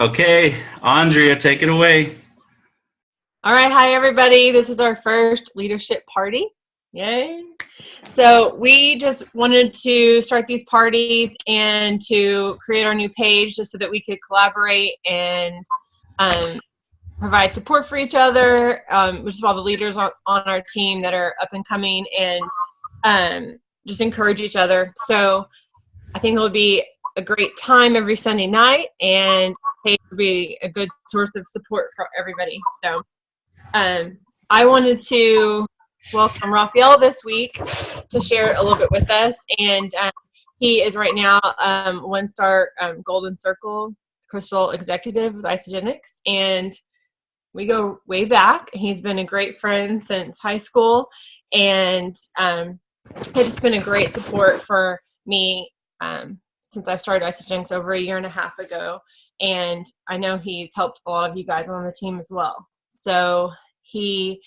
Okay, Andrea, take it away. All right, hi everybody. This is our first leadership party. Yay. So we just wanted to start these parties and to create our new page just so that we could collaborate and provide support for each other, which is all the leaders on our team that are up and coming, and just encourage each other. So I think it'll be a great time every Sunday night, and it will be a good source of support for everybody. So I wanted to welcome Raphael this week to share a little bit with us, and he is right now one-star Golden Circle Crystal Executive with Isagenix, and we go way back. He's been a great friend since high school, and has just been a great support for me since I've started Isagenix over a year and a half ago, and I know he's helped a lot of you guys on the team as well. So he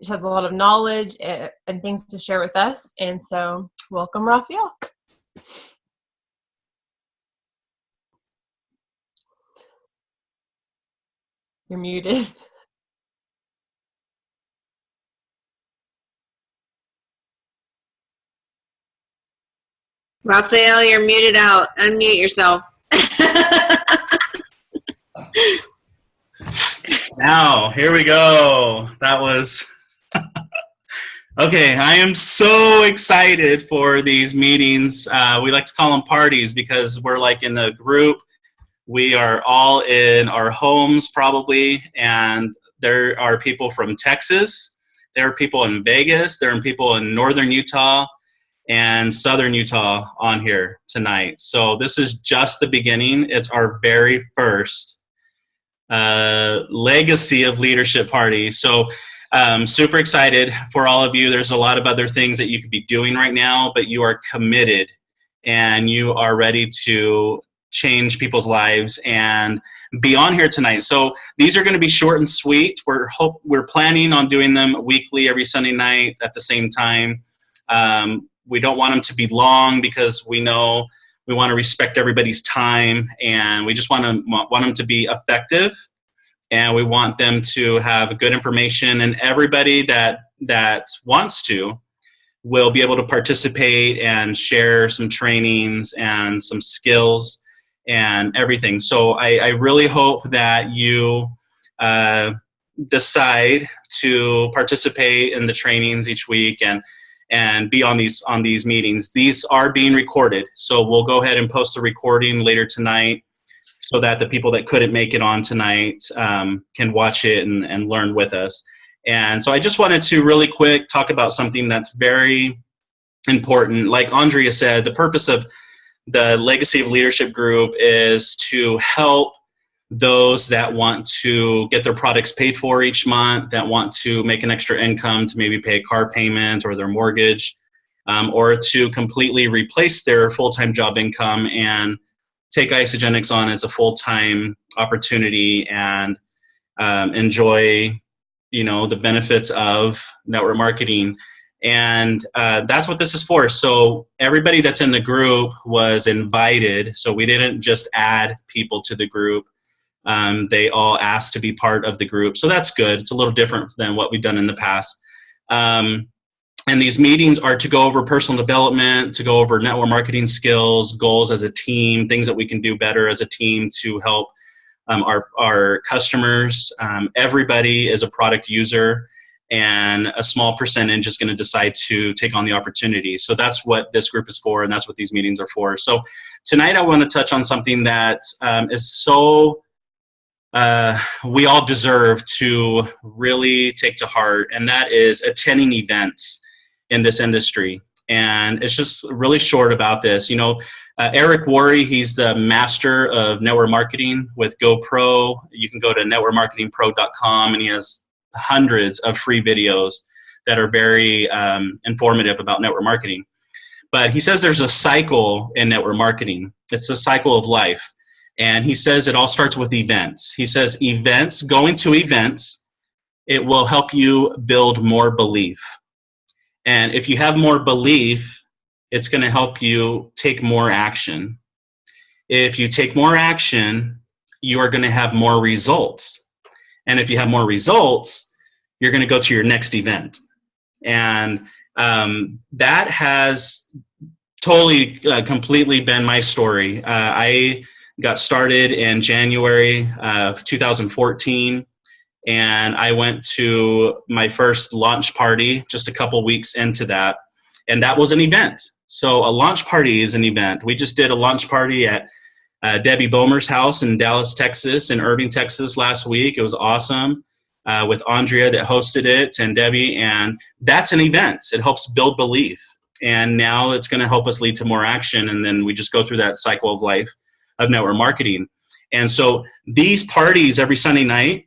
just has a lot of knowledge and things to share with us. And so welcome, Raphael. You're muted. Raphael, you're muted out. Unmute yourself. Now, here we go. That was okay. I am so excited for these meetings. We like to call them parties because we're like in a group. We are all in our homes probably, and there are people from Texas. There are people in Vegas. There are people in northern Utah and southern Utah on here tonight. So this is just the beginning. It's our very first legacy of leadership party. So super excited for all of you. There's a lot of other things that you could be doing right now, but you are committed and you are ready to change people's lives and be on here tonight. So these are going to be short and sweet. We're planning on doing them weekly, every Sunday night at the same time. We don't want them to be long because we know we want to respect everybody's time, and we just want them to be effective, and we want them to have good information, and everybody that wants to will be able to participate and share some trainings and some skills and everything. So I really hope that you decide to participate in the trainings each week and be on these meetings. These are being recorded, so we'll go ahead and post the recording later tonight so that the people that couldn't make it on tonight can watch it and learn with us. And so I just wanted to really quick talk about something that's very important. Like Andrea said, the purpose of the Legacy of Leadership group is to help those that want to get their products paid for each month, that want to make an extra income to maybe pay a car payment or their mortgage, or to completely replace their full-time job income and take Isagenix on as a full-time opportunity and enjoy, the benefits of network marketing. And that's what this is for. So everybody that's in the group was invited. So we didn't just add people to the group. They all asked to be part of the group. So that's good. It's a little different than what we've done in the past. And these meetings are to go over personal development, to go over network marketing skills, goals as a team, things that we can do better as a team to help our customers. Everybody is a product user, and a small percentage is going to decide to take on the opportunity. So that's what this group is for, and that's what these meetings are for. So tonight I want to touch on something that is so we all deserve to really take to heart, and that is attending events in this industry. And it's just really short about this. Eric Worre, he's the master of network marketing with GoPro. You can go to networkmarketingpro.com, and he has hundreds of free videos that are very informative about network marketing. But he says there's a cycle in network marketing. It's a cycle of life. And he says it all starts with events. He says going to events, it will help you build more belief. And if you have more belief, it's going to help you take more action. If you take more action, you are going to have more results. And if you have more results, you're going to go to your next event. And that has totally, completely been my story. I got started in January of 2014, and I went to my first launch party just a couple weeks into that, and that was an event. So a launch party is an event. We just did a launch party at Debbie Bomer's house in Dallas, Texas, and Irving, Texas last week. It was awesome, with Andrea that hosted it and Debbie, and that's an event. It helps build belief, and now it's going to help us lead to more action, and then we just go through that cycle of life of network marketing. And so these parties every Sunday night,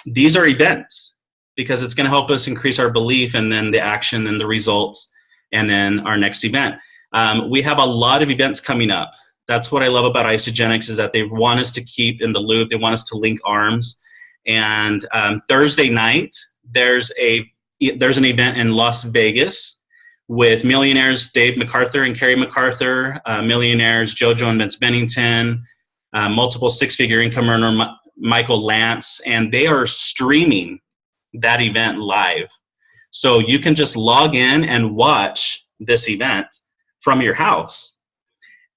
these are events, because it's going to help us increase our belief, and then the action and the results, and then our next event. We have a lot of events coming up. That's what I love about Isagenix, is that they want us to keep in the loop. They want us to link arms. And Thursday night, there's an event in Las Vegas with millionaires Dave MacArthur and Carrie MacArthur, millionaires Jojo and Vince B, multiple six-figure income earner Michael Lance, and they are streaming that event live. So you can just log in and watch this event from your house.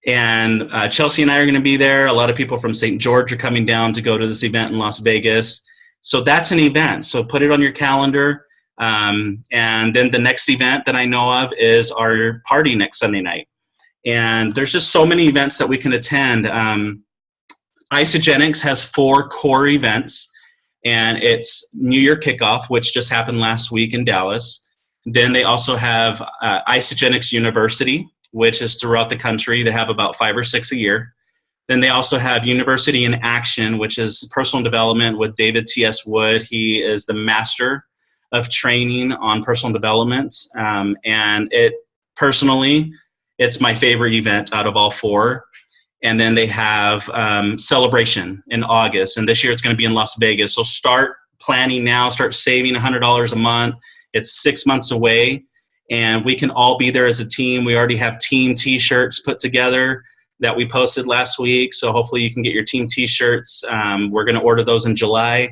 And Chelsea and I are going to be there. A lot of people from St. George are coming down to go to this event in Las Vegas. So that's an event. So put it on your calendar. And then the next event that I know of is our party next Sunday night. And there's just so many events that we can attend. Isagenix has 4 core events, and it's New Year Kickoff, which just happened last week in Dallas. Then they also have Isagenix University, which is throughout the country. They have about 5 or 6 a year. Then they also have University in Action, which is personal development with David T.S. Wood. He is the master of training on personal development. And it's my favorite event out of all 4. And then they have Celebration in August. And this year it's going to be in Las Vegas. So start planning now, start saving $100 a month. It's 6 months away, and we can all be there as a team. We already have team t-shirts put together that we posted last week. So hopefully you can get your team t-shirts. We're going to order those in July.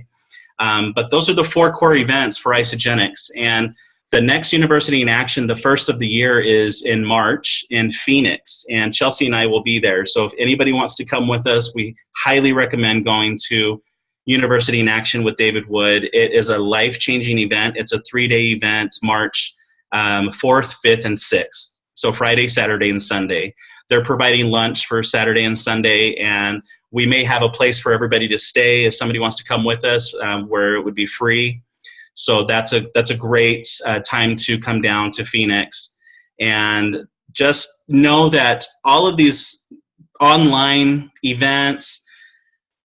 But those are the 4 core events for Isagenix. And the next University in Action, the first of the year, is in March in Phoenix. And Chelsea and I will be there. So if anybody wants to come with us, we highly recommend going to University in Action with David Wood. It is a life-changing event. It's a 3-day event, March 4th, 5th, and 6th. So Friday, Saturday, and Sunday. They're providing lunch for Saturday and Sunday, and we may have a place for everybody to stay if somebody wants to come with us, where it would be free. So that's a great time to come down to Phoenix. And just know that all of these online events,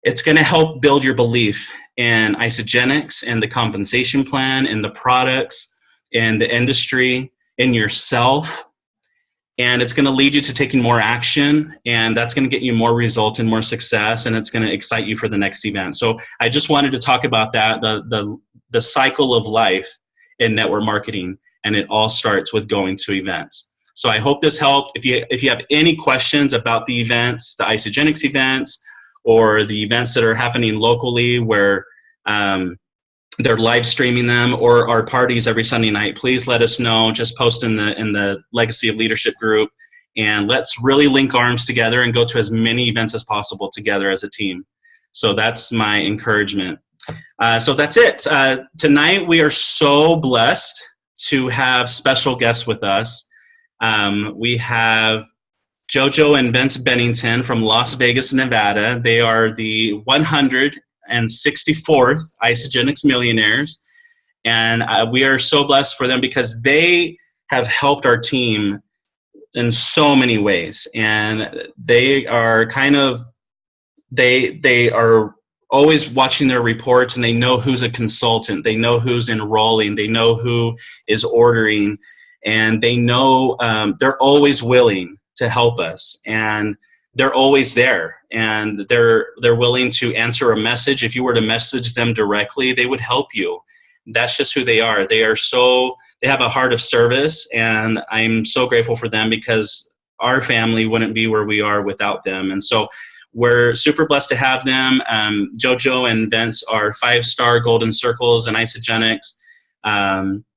it's going to help build your belief in Isagenix and the compensation plan and the products and the industry, in yourself. And it's going to lead you to taking more action, and that's going to get you more results and more success, and it's going to excite you for the next event. So I just wanted to talk about that, the cycle of life in network marketing, and it all starts with going to events. So I hope this helped. If you have any questions about the events, the Isagenix events, or the events that are happening locally where they're live streaming them, or our parties every Sunday night, please let us know. Just post in the Legacy of Leadership group, and let's really link arms together and go to as many events as possible together as a team. So that's my encouragement. So that's it. Tonight we are so blessed to have special guests with us. We have Jojo and Vince B from Las Vegas, Nevada. They are the 164th Isagenix Millionaires. And we are so blessed for them because they have helped our team in so many ways. And they are they are always watching their reports, and they know who's a consultant. They know who's enrolling. They know who is ordering. And they know they're always willing to help us, and they're always there, and they're willing to answer a message. If you were to message them directly, they would help you. That's just who they are. They have a heart of service, and I'm so grateful for them because our family wouldn't be where we are without them. And so we're super blessed to have them. Jojo and Vince are 5-star Golden Circles in Isagenix.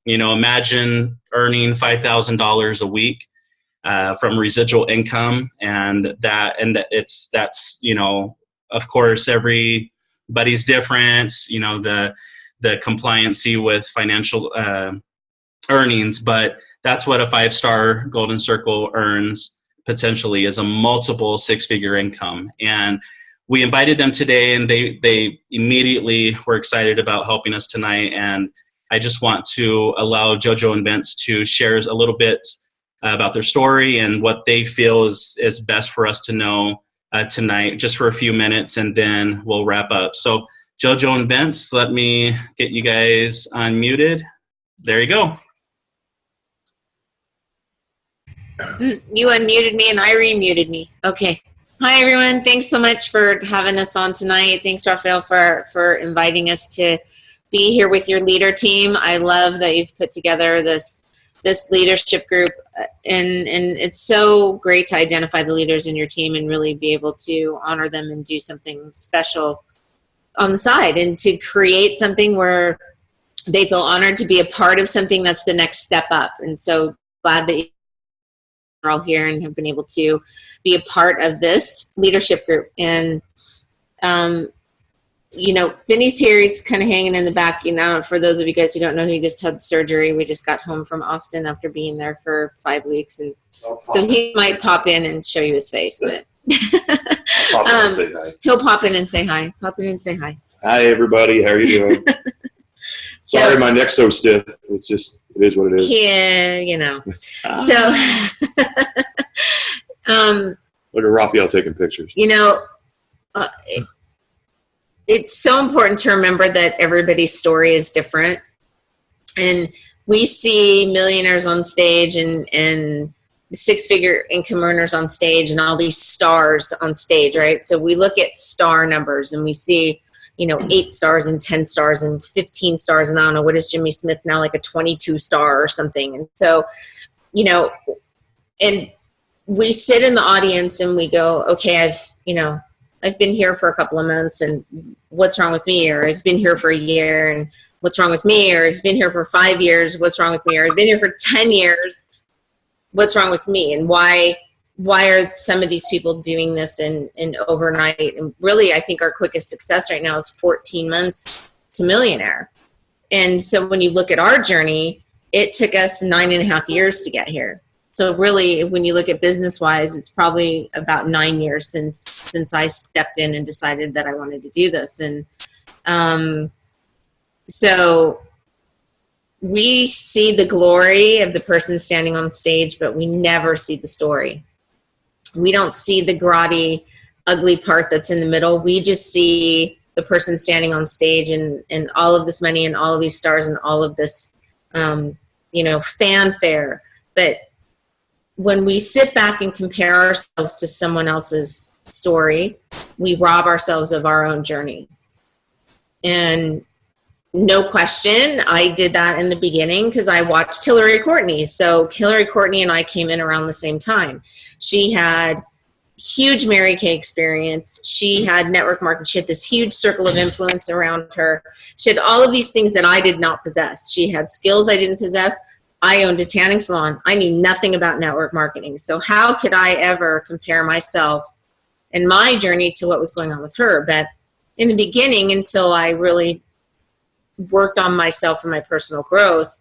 Imagine earning $5,000 a week from residual income, and that's of course everybody's different. The compliancy with financial earnings, but that's what a 5-star Golden Circle earns potentially, is a multiple 6-figure income. And we invited them today, and they immediately were excited about helping us tonight. And I just want to allow Jojo and Vince to share a little bit about their story and what they feel is best for us to know tonight, just for a few minutes, and then we'll wrap up. So Jojo and Vince, let me get you guys unmuted. There you go. You unmuted me and Irene muted me. Okay. Hi, everyone. Thanks so much for having us on tonight. Thanks, Raphael, for inviting us to be here with your leader team. I love that you've put together this leadership group, and it's so great to identify the leaders in your team and really be able to honor them and do something special on the side, and to create something where they feel honored to be a part of something that's the next step up. And so glad that you're all here and have been able to be a part of this leadership group. And Vinny's here. He's kind of hanging in the back. For those of you guys who don't know, he just had surgery. We just got home from Austin after being there for 5 weeks, and so he might pop in and show you his face. But he'll pop in and say hi. Pop in and say hi. Hi, everybody. How are you doing? Sorry, my neck's so stiff. It is what it is. Yeah, So, look at Raphael taking pictures. It's so important to remember that everybody's story is different. And we see millionaires on stage and 6-figure income earners on stage and all these stars on stage, right? So we look at star numbers and we see, 8 stars and 10 stars and 15 stars. And I don't know, what is Jimmy Smith now, like a 22 star or something. And so, and we sit in the audience and we go, okay, I've been here for a couple of months, and what's wrong with me? Or I've been here for a year, and what's wrong with me? Or I've been here for 5 years, what's wrong with me? Or I've been here for 10 years, what's wrong with me? And why are some of these people doing this in overnight? And really, I think our quickest success right now is 14 months to millionaire. And so when you look at our journey, it took us 9.5 years to get here. So really, when you look at business-wise, it's probably about 9 years since I stepped in and decided that I wanted to do this. And so we see the glory of the person standing on stage, but we never see the story. We don't see the grotty, ugly part that's in the middle. We just see the person standing on stage and all of this money and all of these stars and all of this, fanfare. But when we sit back and compare ourselves to someone else's story, we rob ourselves of our own journey. And no question, I did that in the beginning because I watched Hillary Courtney. So Hillary Courtney and I came in around the same time. She had huge Mary Kay experience. She had network marketing. She had this huge circle of influence around her. She had all of these things that I did not possess. She had skills I didn't possess. I owned a tanning salon. I knew nothing about network marketing. So how could I ever compare myself and my journey to what was going on with her? But in the beginning, until I really worked on myself and my personal growth,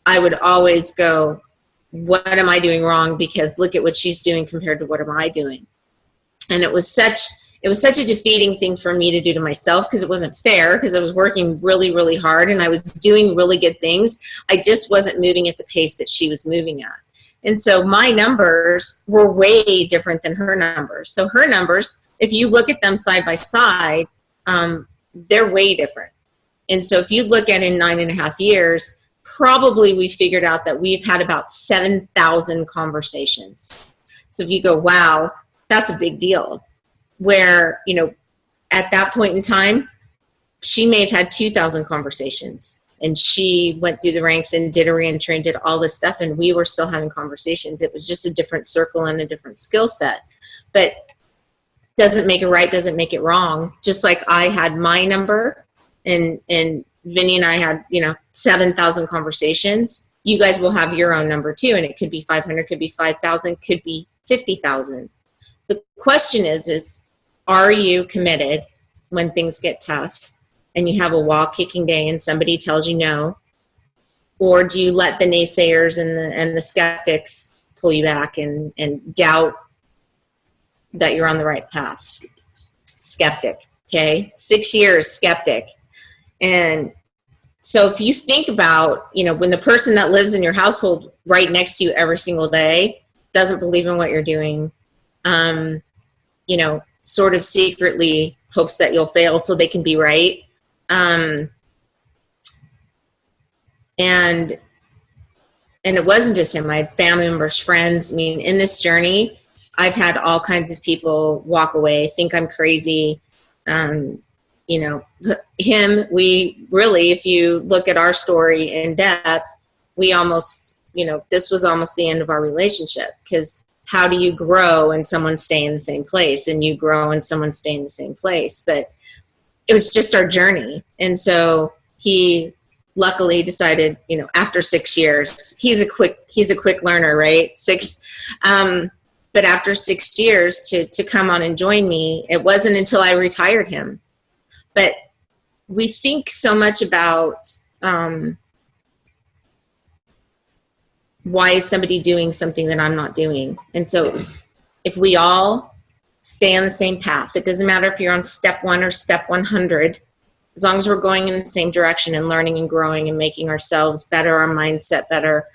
I would always go, what am I doing wrong? Because look at what she's doing compared to what am I doing? And it was such a defeating thing for me to do to myself because it wasn't fair, because I was working really, really hard and I was doing really good things. I just wasn't moving at the pace that she was moving at. And so my numbers were way different than her numbers. So her numbers, if you look at them side by side, they're way different. And so if you look at in 9.5 years, probably we figured out that we've had about 7,000 conversations. So if you go, wow, that's a big deal. Where, at that point in time, she may have had 2,000 conversations. And she went through the ranks and did a reentry and did all this stuff. And we were still having conversations. It was just a different circle and a different skill set. But doesn't make it right, doesn't make it wrong. Just like I had my number, and Vinny and I had, 7,000 conversations. You guys will have your own number too, and it could be 500, could be 5,000, could be 50,000. The question is are you committed when things get tough and you have a wall-kicking day and somebody tells you no? Or do you let the naysayers and the skeptics pull you back and doubt that you're on the right path? Skeptic, okay? 6 years, skeptic. And so if you think about, when the person that lives in your household right next to you every single day doesn't believe in what you're doing, sort of secretly hopes that you'll fail so they can be right. And it wasn't just him. I had family members, friends. I mean, in this journey, I've had all kinds of people walk away, think I'm crazy. We really, if you look at our story in depth, we almost, this was almost the end of our relationship, because how do you grow and someone stay in the same place, and you grow and someone stay in the same place? But it was just our journey. And so he luckily decided, after 6 years, he's a quick learner, right? But after 6 years to come on and join me, it wasn't until I retired him. But we think so much about why is somebody doing something that I'm not doing? And so if we all stay on the same path, it doesn't matter if you're on step 1 or step 100, as long as we're going in the same direction and learning and growing and making ourselves better, our mindset better,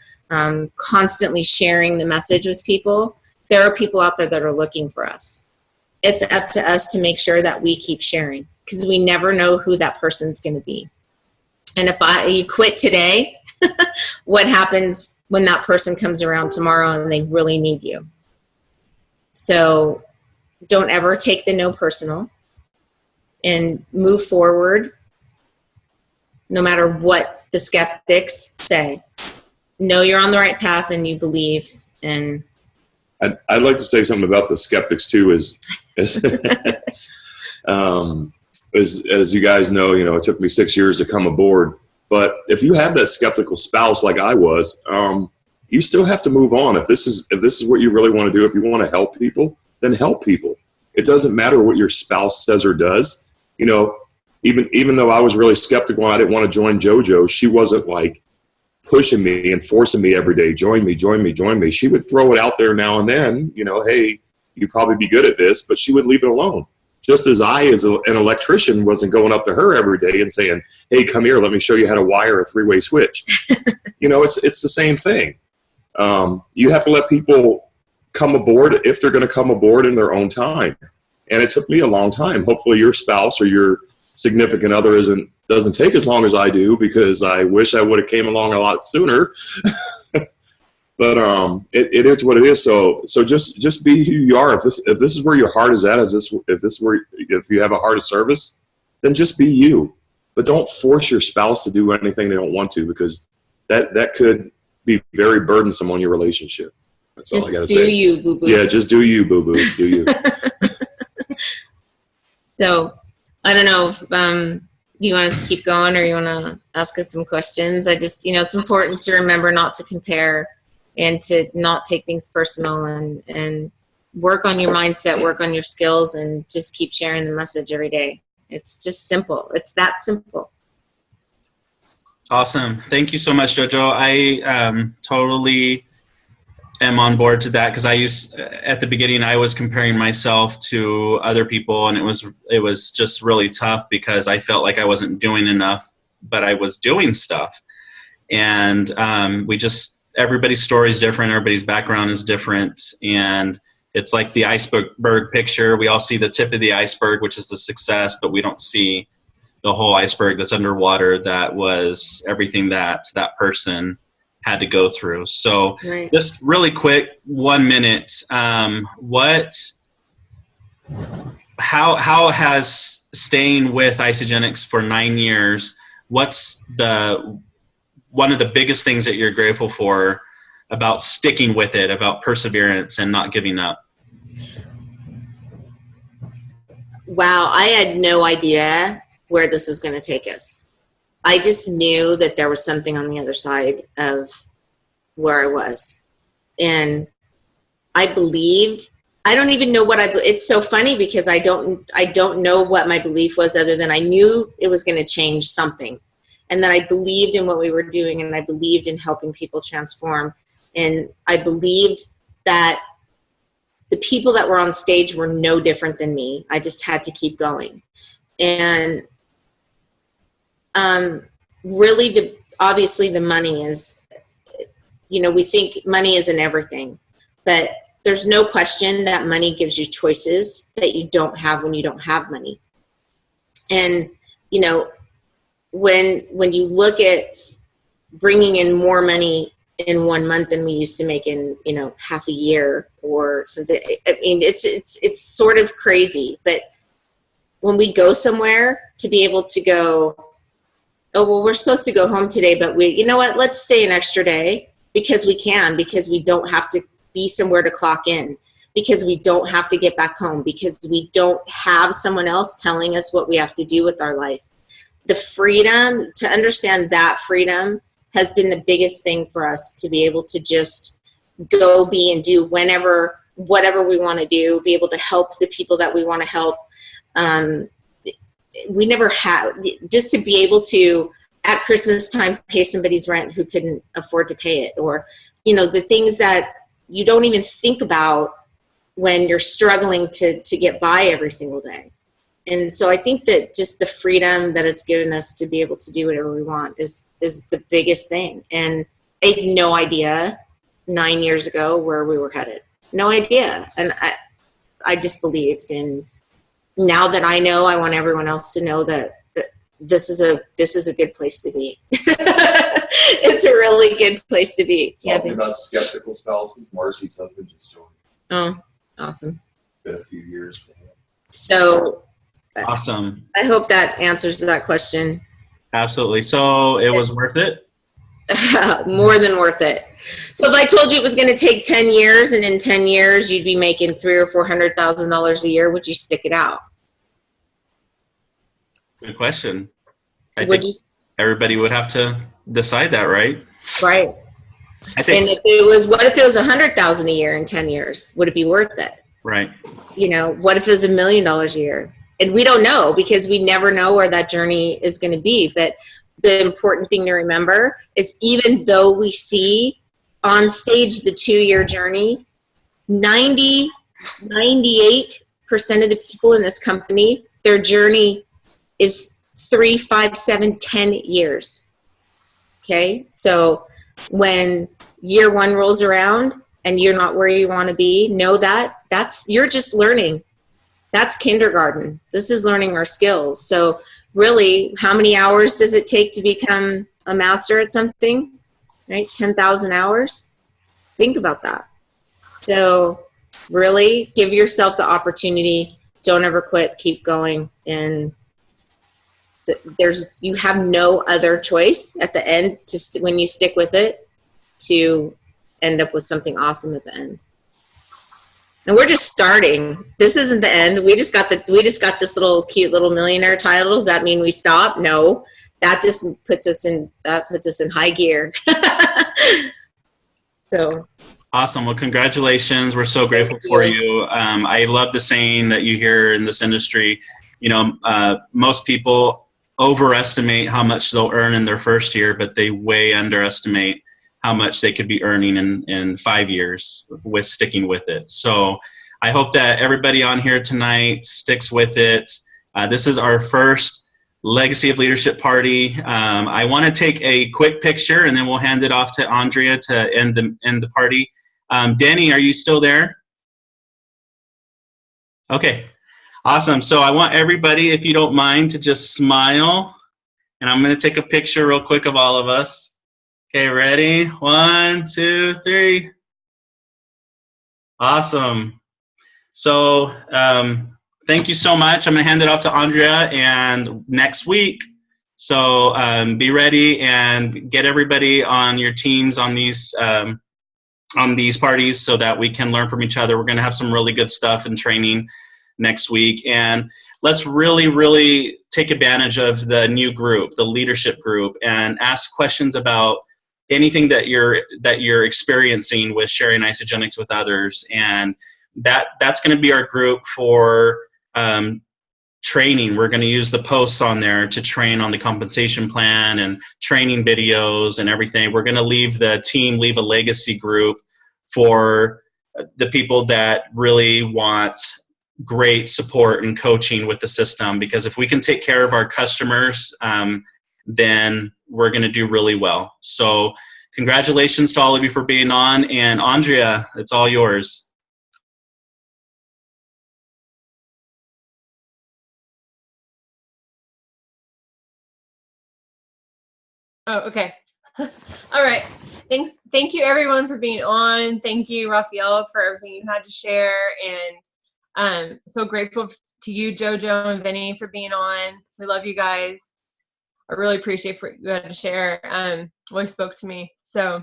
constantly sharing the message with people, there are people out there that are looking for us. It's up to us to make sure that we keep sharing, because we never know who that person's going to be. And if you quit today, what happens when that person comes around tomorrow and they really need you? So don't ever take the no personal, and move forward no matter what the skeptics say. Know you're on the right path and you believe. And I'd like to say something about the skeptics too, as you guys know, it took me 6 years to come aboard. But if you have that skeptical spouse like I was, you still have to move on. If this is what you really want to do, if you want to help people, then help people. It doesn't matter what your spouse says or does. Even though I was really skeptical and I didn't want to join JoJo, she wasn't like pushing me and forcing me every day, join me, join me, join me. She would throw it out there now and then, hey, you'd probably be good at this, but she would leave it alone. Just as I, as an electrician, wasn't going up to her every day and saying, hey, come here, let me show you how to wire a 3-way switch. It's the same thing. You have to let people come aboard if they're going to come aboard in their own time. And it took me a long time. Hopefully your spouse or your significant other doesn't take as long as I do, because I wish I would have came along a lot sooner. But it is what it is. So just be who you are. If this is where your heart is at, if you have a heart of service, then just be you. But don't force your spouse to do anything they don't want to, because that could be very burdensome on your relationship. That's all I got to say. Just do you, boo boo. Yeah, just do you, boo boo. Do you. So I don't know if you want us to keep going or you want to ask us some questions. I just, it's important to remember not to compare and to not take things personal, and work on your mindset, work on your skills, and just keep sharing the message every day. It's just simple. It's that simple. Awesome. Thank you so much, JoJo. I totally am on board to that, because at the beginning I was comparing myself to other people, and it was just really tough because I felt like I wasn't doing enough, but I was doing stuff. And everybody's story is different, everybody's background is different, and it's like the iceberg picture. We all see the tip of the iceberg, which is the success, but we don't see the whole iceberg that's underwater. That was everything that person had to go through. So right. Just really quick, 1 minute. How has staying with Isagenix for 9 years, what's one of the biggest things that you're grateful for about sticking with it, about perseverance and not giving up? wow, I had no idea where this was going to take us. I just knew that there was something on the other side of where I was. And I believed, I don't even know what it's so funny because I don't know what my belief was, other than I knew it was going to change something. And then I believed in what we were doing, and I believed in helping people transform. And I believed that the people that were on stage were no different than me. I just had to keep going. And really, obviously the money is, we think money isn't everything, but there's no question that money gives you choices that you don't have when you don't have money. And, when you look at bringing in more money in 1 month than we used to make in, half a year or something, I mean, it's sort of crazy. But when we go somewhere, to be able to go, oh, well, we're supposed to go home today, but let's stay an extra day because we can, because we don't have to be somewhere to clock in, because we don't have to get back home, because we don't have someone else telling us what we have to do with our life. The freedom, to understand that freedom has been the biggest thing for us, to be able to just go be and do whatever we want to do, be able to help the people that we want to help. We never had, just to be able to, at Christmas time, pay somebody's rent who couldn't afford to pay it, or, the things that you don't even think about when you're struggling to get by every single day. And so I think that just the freedom that it's given us to be able to do whatever we want is the biggest thing. And I had no idea 9 years ago where we were headed. No idea. And I just believed. And now that I know, I want everyone else to know that this is a good place to be. It's a really good place to be. Talking about skeptical spouses, Marcy's husband just joined. Oh, awesome. Been a few years. So awesome. I hope that answers that question. Absolutely. So it was worth it? More than worth it. So if I told you it was going to take 10 years, and in 10 years you'd be making $300,000 or $400,000 a year, would you stick it out? Good question. I think everybody would have to decide that, right? Right. And what if it was $100,000 a year in 10 years? Would it be worth it? Right. What if it was $1 million a year? And we don't know, because we never know where that journey is going to be. But the important thing to remember is, even though we see on stage the 2-year journey, 98% of the people in this company, their journey is 3, 5, 7, 10 years. Okay. So when year 1 rolls around and you're not where you want to be, know that you're just learning. That's kindergarten. This is learning our skills. So really, how many hours does it take to become a master at something? Right? 10,000 hours. Think about that. So really give yourself the opportunity. Don't ever quit. Keep going. And you have no other choice at the end, when you stick with it, to end up with something awesome at the end. And we're just starting. This isn't the end. We just got this little cute little millionaire title. Does that mean we stop? No. That just puts us in high gear. So awesome. Well, congratulations. We're so grateful for you. I love the saying that you hear in this industry. Most people overestimate how much they'll earn in their first year, but they way underestimate how much they could be earning in 5 years with sticking with it. So I hope that everybody on here tonight sticks with it. This is our first Legacy of Leadership party. I want to take a quick picture, and then we'll hand it off to Andrea to end the party. Danny, are you still there? Okay. Awesome. So I want everybody, if you don't mind, to just smile. And I'm going to take a picture real quick of all of us. Okay, ready? 1, 2, 3. Awesome. So thank you so much. I'm going to hand it off to Andrea and next week. So be ready and get everybody on your teams on these parties so that we can learn from each other. We're going to have some really good stuff and training next week. And let's really, really take advantage of the new group, the leadership group, and ask questions about anything that you're experiencing with sharing Isagenix with others. And that's going to be our group for training. We're going to use the posts on there to train on the compensation plan and training videos and everything. We're going to leave a legacy group for the people that really want great support and coaching with the system, because if we can take care of our customers, then we're going to do really well. So congratulations to all of you for being on, and Andrea, it's all yours. Oh, okay. All right. Thank you everyone for being on. Thank you, Raphael, for everything you had to share. And so grateful to you, Jojo and Vinny, for being on. We love you guys. I really appreciate what you had to share. Really spoke to me. So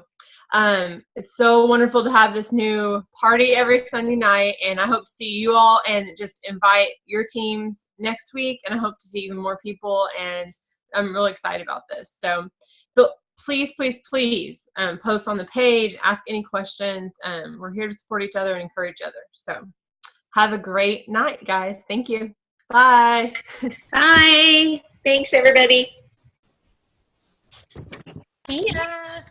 it's so wonderful to have this new party every Sunday night, and I hope to see you all and just invite your teams next week, and I hope to see even more people, and I'm really excited about this. So but please, please, please post on the page, ask any questions. We're here to support each other and encourage each other. So have a great night, guys. Thank you. Bye. Bye. Thanks, everybody. Yeah.